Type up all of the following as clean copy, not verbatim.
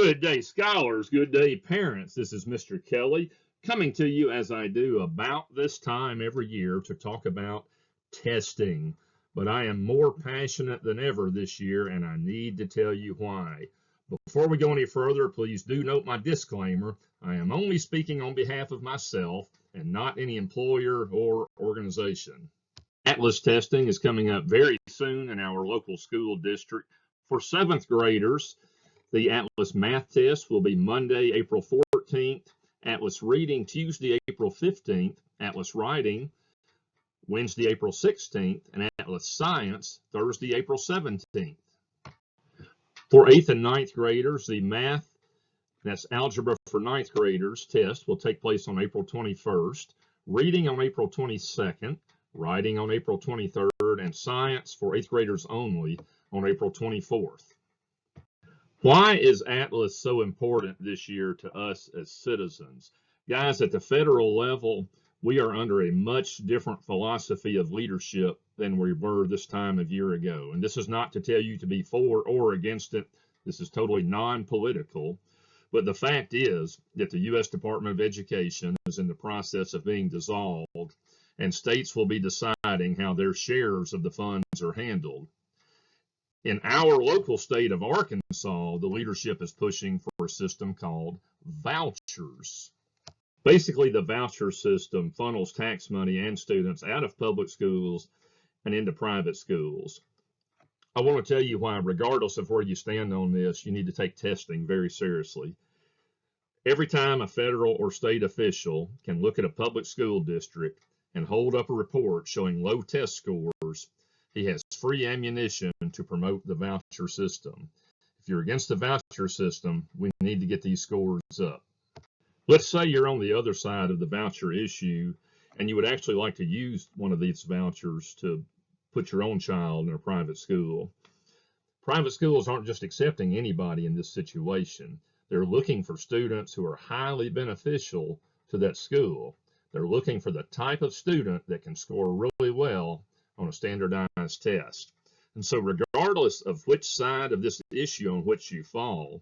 Good day, scholars. Good day, parents. This is Mr. Kelley coming to you as I do about this time every year to talk about testing. But I am more passionate than ever this year, and I need to tell you why. Before we go any further, please do note my disclaimer. I am only speaking on behalf of myself and not any employer or organization. Atlas testing is coming up very soon in our local school district. For 7th graders, the Atlas Math Test will be Monday, April 14th, Atlas Reading Tuesday, April 15th, Atlas Writing Wednesday, April 16th, and Atlas Science Thursday, April 17th. For 8th and 9th graders, the Math, that's Algebra for 9th graders, test will take place on April 21st, Reading on April 22nd, Writing on April 23rd, and Science for 8th graders only on April 24th. Why is Atlas so important this year to us as citizens? Guys, at the federal level, we are under a much different philosophy of leadership than we were this time of year ago. And this is not to tell you to be for or against it. This is totally non-political. But the fact is that the U.S. Department of Education is in the process of being dissolved, and states will be deciding how their shares of the funds are handled. In our local state of Arkansas, the leadership is pushing for a system called vouchers. Basically, the voucher system funnels tax money and students out of public schools and into private schools. I want to tell you why, regardless of where you stand on this, you need to take testing very seriously. Every time a federal or state official can look at a public school district and hold up a report showing low test scores, he has free ammunition to promote the voucher system. If you're against the voucher system, we need to get these scores up. Let's say you're on the other side of the voucher issue and you would actually like to use one of these vouchers to put your own child in a private school. Private schools aren't just accepting anybody in this situation. They're looking for students who are highly beneficial to that school. They're looking for the type of student that can score really well on a standardized test. And so regardless of which side of this issue on which you fall,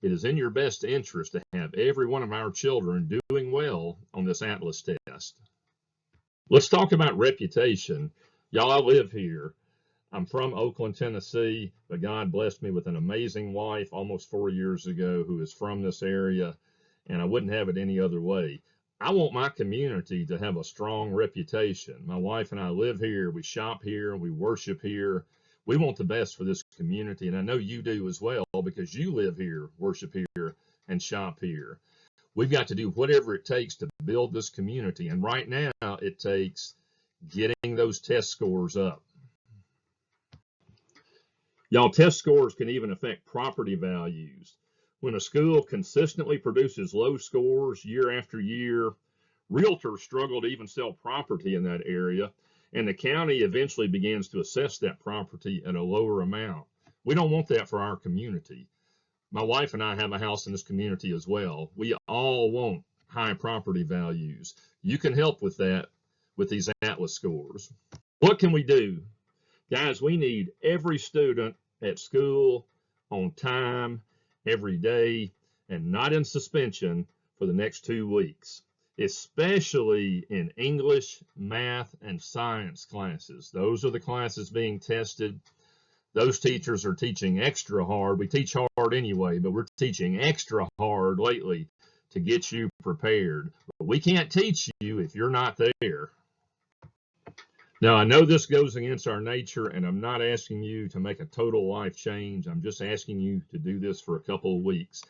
it is in your best interest to have every one of our children doing well on this Atlas test. Let's talk about reputation. Y'all, I live here. I'm from Oakland, Tennessee, but God blessed me with an amazing wife almost 4 years ago who is from this area, and I wouldn't have it any other way. I want my community to have a strong reputation. My wife and I live here, we shop here, we worship here. We want the best for this community, and I know you do as well because you live here, worship here, and shop here. We've got to do whatever it takes to build this community, and right now it takes getting those test scores up. Y'all, test scores can even affect property values. When a school consistently produces low scores year after year, realtors struggle to even sell property in that area, and the county eventually begins to assess that property at a lower amount. We don't want that for our community. My wife and I have a house in this community as well. We all want high property values. You can help with that with these Atlas scores. What can we do? Guys, we need every student at school on time, every day, and not in suspension for the next 2 weeks, especially in English, math, and science classes. Those are the classes being tested. Those teachers are teaching extra hard. We teach hard anyway, but we're teaching extra hard lately to get you prepared. But we can't teach you if you're not there. Now, I know this goes against our nature, and I'm not asking you to make a total life change. I'm just asking you to do this for a couple of weeks.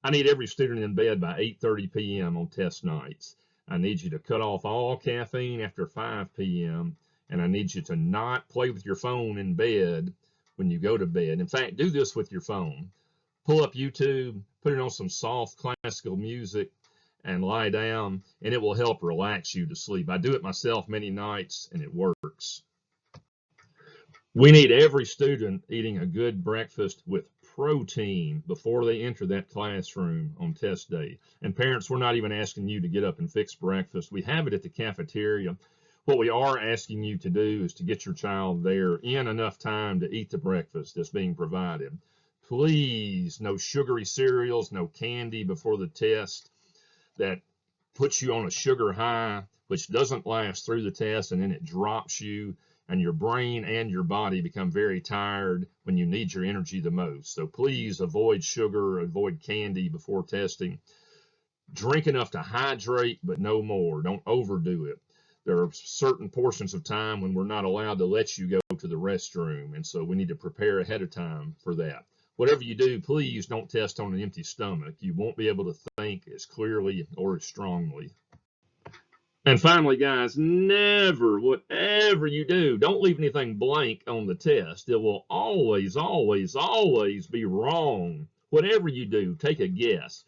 I need every student in bed by 8:30 p.m. on test nights. I need you to cut off all caffeine after 5 p.m., and I need you to not play with your phone in bed when you go to bed. In fact, do this with your phone. Pull up YouTube, put it on some soft classical music, and lie down, and it will help relax you to sleep. I do it myself many nights, and it works. We need every student eating a good breakfast with protein before they enter that classroom on test day. And parents, we're not even asking you to get up and fix breakfast. We have it at the cafeteria. What we are asking you to do is to get your child there in enough time to eat the breakfast that's being provided. Please, no sugary cereals, no candy before the test that puts you on a sugar high, which doesn't last through the test, and then it drops you, and your brain and your body become very tired when you need your energy the most. So please avoid sugar, avoid candy before testing. Drink enough to hydrate, but no more. Don't overdo it. There are certain portions of time when we're not allowed to let you go to the restroom, and so we need to prepare ahead of time for that. Whatever you do, please don't test on an empty stomach. You won't be able to think as clearly or as strongly. And finally, guys, never, whatever you do, don't leave anything blank on the test. It will always, always, always be wrong. Whatever you do, take a guess.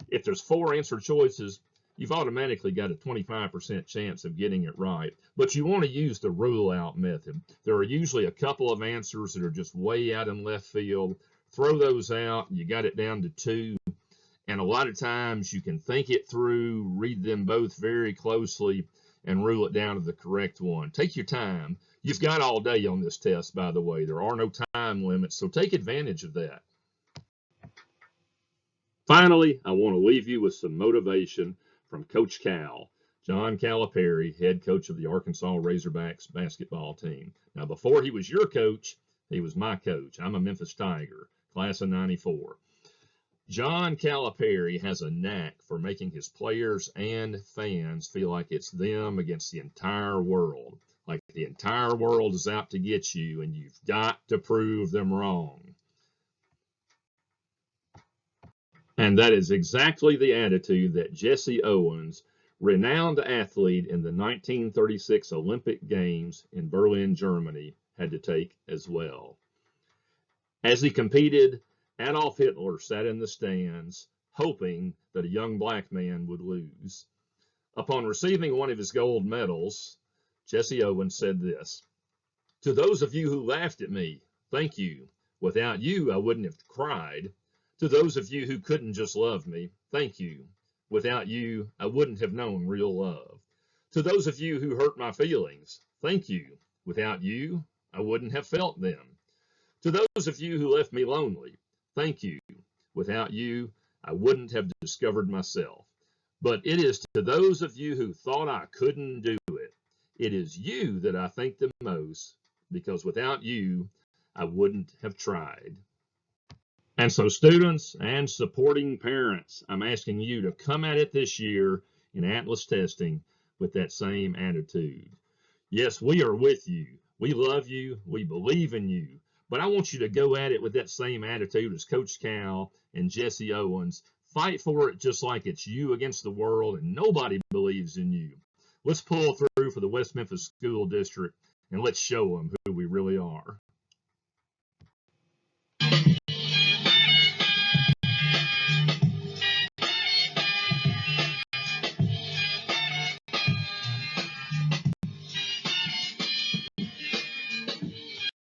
If there's 4 answer choices, you've automatically got a 25% chance of getting it right. But you want to use the rule out method. There are usually a couple of answers that are just way out in left field. Throw those out, you got it down to 2. And a lot of times you can think it through, read them both very closely, and rule it down to the correct one. Take your time. You've got all day on this test, by the way. There are no time limits, so take advantage of that. Finally, I want to leave you with some motivation from Coach Cal, John Calipari, head coach of the Arkansas Razorbacks basketball team. Now, before he was your coach, he was my coach. I'm a Memphis Tiger, class of '94. John Calipari has a knack for making his players and fans feel like it's them against the entire world, like the entire world is out to get you, and you've got to prove them wrong. And that is exactly the attitude that Jesse Owens, renowned athlete in the 1936 Olympic Games in Berlin, Germany, had to take as well. As he competed, Adolf Hitler sat in the stands, hoping that a young black man would lose. Upon receiving one of his gold medals, Jesse Owens said this: "To those of you who laughed at me, thank you. Without you, I wouldn't have cried. To those of you who couldn't just love me, thank you. Without you, I wouldn't have known real love. To those of you who hurt my feelings, thank you. Without you, I wouldn't have felt them. To those of you who left me lonely, thank you. Without you, I wouldn't have discovered myself. But it is to those of you who thought I couldn't do it. It is you that I thank the most, because without you, I wouldn't have tried." And so, students and supporting parents, I'm asking you to come at it this year in Atlas testing with that same attitude. Yes, we are with you. We love you. We believe in you. But I want you to go at it with that same attitude as Coach Cal and Jesse Owens. Fight for it just like it's you against the world and nobody believes in you. Let's pull through for the West Memphis School District and let's show them who we really